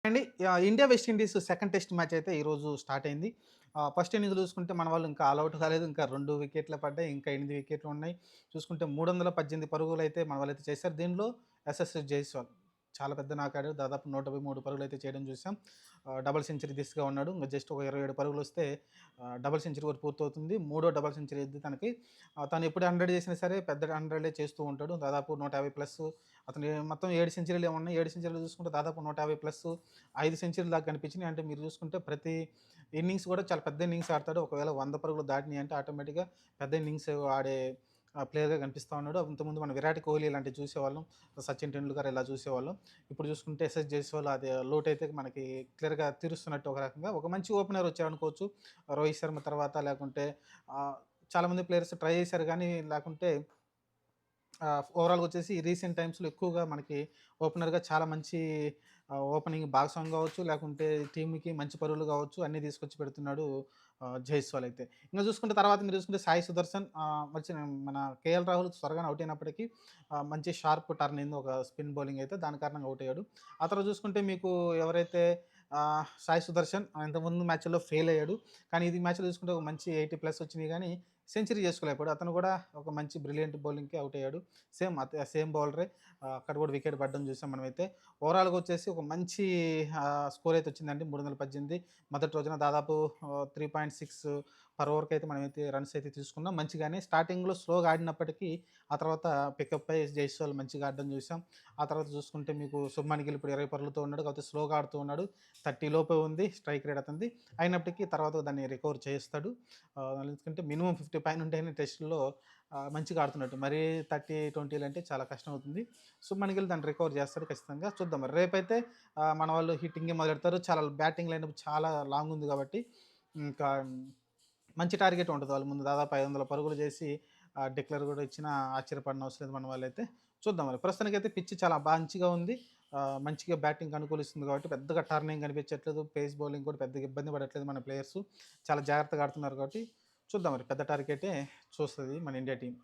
అండి India west Indies second test match అయితే ఈరోజు స్టార్ట్ అయింది. ఫస్ట్ ఇన్నింగ్స్ చూసుకుంటే మన వాళ్ళు ఇంకా ఆల్ ఔట్ కాలేదు. ఇంకా 2 వికెట్లు పడ్డాయి. ఇంకా 8 వికెట్లు ఉన్నాయి. చూసుకుంటే 318 పరుగులైతే మన వాళ్ళైతే చేశారు. దీనిలో ఎస్ఎస్ జైస్వాల్ చాలా పెద్ద నాకాడాడు. దాదాపు 123 పరుగులైతే చేయడం చూసాం. డబుల్ సెంచరీ దిశగా ఉన్నాడు. ఇంక జస్ట్ ఒక 27 పరుగులొస్తే డబుల్ సెంచరీ వరకు పూర్తవుతుంది. మూడో డబుల్ సెంచరీ ఇది తనకి. తను ఎప్పుడు 100 చేసినా సరే పెద్ద 100లే చేస్తూ ఉంటాడు. దాదాపు 150 ప్లస్ అతను మొత్తం 7 సెంచరీలు ఏమో ఉన్నాయి. 7 సెంచరీలు చూసుకుంటే దాదాపు 150 ప్లస్ 5 సెంచరీల దాకా కనిపించినాయి. అంటే మీరు చూసుకుంటే ప్రతి ఇన్నింగ్స్ కూడా చాలా పెద్ద ఇన్నింగ్స్ ఆడతాడు. ఒకవేళ 100 పరుగులు దాటినాయి అంటే ఆటోమేటిక్‌గా పెద్ద ఇన్నింగ్స్ ఆడే ప్లేయర్‌గా కనిపిస్తా ఉన్నాడు. ఇంతకుముందు మనం విరాట్ కోహ్లీ ఇలాంటివి చూసేవాళ్ళం. సచిన్ టెండూల్కర్ ఇలా చూసేవాళ్ళం. ఇప్పుడు చూసుకుంటే ఎస్ఎస్ జైస్వాల్ అది లోటైతే మనకి క్లియర్‌గా తీరుస్తున్నట్టు ఒక రకంగా. ఒక మంచి ఓపెనర్ వచ్చాడనుకోవచ్చు. రోహిత్ శర్మ తర్వాత లేకుంటే చాలామంది ప్లేయర్స్ ట్రై చేశారు గానీ లేకుంటే ఓవరాల్‌గా వచ్చేసి రీసెంట్ టైమ్స్‌లో ఎక్కువగా మనకి ఓపెనర్‌గా చాలా మంచి ఓపెనింగ్ భాగస్వామి కావచ్చు, లేకుంటే టీమ్‌కి మంచి పరుగులు కావచ్చు అన్నీ తీసుకొచ్చి పెడుతున్నాడు జైస్వాల్ అయితే. ఇంక చూసుకుంటే తర్వాత మీరు చూసుకుంటే సాయి సుదర్శన్ మంచి మన కేఎల్ రాహుల్ త్వరగానే ఔట్ అయినప్పటికీ మంచి షార్ప్ టర్న్ అయింది ఒక స్పిన్ బౌలింగ్ అయితే దాని కారణంగా ఔట్ అయ్యాడు. ఆ తర్వాత చూసుకుంటే మీకు ఎవరైతే సాయి సుదర్శన్ ఇంతకుముందు మ్యాచ్‌ల్లో ఫెయిల్ అయ్యాడు. కానీ ఇది మ్యాచ్‌లో చూసుకుంటే ఒక మంచి 80 ప్లస్ వచ్చినాయి గానీ సెంచరీ చేసుకోలేకపోయాడు. అతను కూడా ఒక మంచి బ్రిలియంట్ బౌలింగ్‌కి ఔట్ అయ్యాడు. సేమ్ బౌలరే. అక్కడ కూడా వికెట్ పడడం చూసాం మనమైతే. ఓవరాల్‌గా వచ్చేసి ఒక మంచి స్కోర్ అయితే వచ్చిందండి. 318 మొదటి రోజున దాదాపు 3.6 పర్ ఓవర్‌కైతే మనమైతే రన్స్ అయితే తీసుకున్నాం. మంచిగానే స్టార్టింగ్‌లో స్లోగా ఆడినప్పటికీ ఆ తర్వాత పికప్ అయ్యి జైస్వాల్ మంచిగా ఆడడం చూసాం. ఆ తర్వాత చూసుకుంటే మీకు శుభ్‌మన్ గిల్ ఇప్పుడు 20 పరుగులతో ఉన్నాడు. కాకపోతే స్లోగా ఆడుతూ ఉన్నాడు. 30 లోపే ఉంది స్ట్రైక్ రేట్ అతనిది. అయినప్పటికీ తర్వాత దాన్ని రికవర్ చేస్తాడు. ఎందుకంటే మినిమమ్ 50 పైన ఉంటేనే టెస్ట్‌లో మంచిగా ఆడుతున్నట్టు. మరీ 30, 20 అంటే చాలా కష్టం అవుతుంది. శుభ్‌మన్ గిల్ దాన్ని రికవర్ చేస్తాడు ఖచ్చితంగా. చూద్దాం మరి. రేపైతే మన వాళ్ళు హిట్టింగే మొదలెడతారు. చాలా బ్యాటింగ్ లైనప్ చాలా లాంగ్ ఉంది కాబట్టి ఇంకా మంచి టార్గెట్ ఉంటది వాళ్ళ ముందు. దాదాపు 500 పరుగులు చేసి డిక్లేర్ కూడా ఇచ్చినా ఆశ్చర్యపడనవసరం లేదు మన వాళ్ళైతే. చూద్దాం మరి. ప్రస్తుతానికైతే పిచ్ చాలా మంచిగా ఉంది. మంచిగా బ్యాటింగ్‌కి అనుకూలిస్తుంది కాబట్టి పెద్దగా టర్న్ ఏం కనిపించట్లేదు. పేస్ బౌలింగ్ కూడా పెద్దగా ఇబ్బంది పడట్లేదు మన ప్లేయర్సు. చాలా జాగ్రత్తగా ఆడుతున్నారు కాబట్టి చూద్దాం మరి. పెద్ద టార్గెటే చూస్తది మన ఇండియా టీమ్.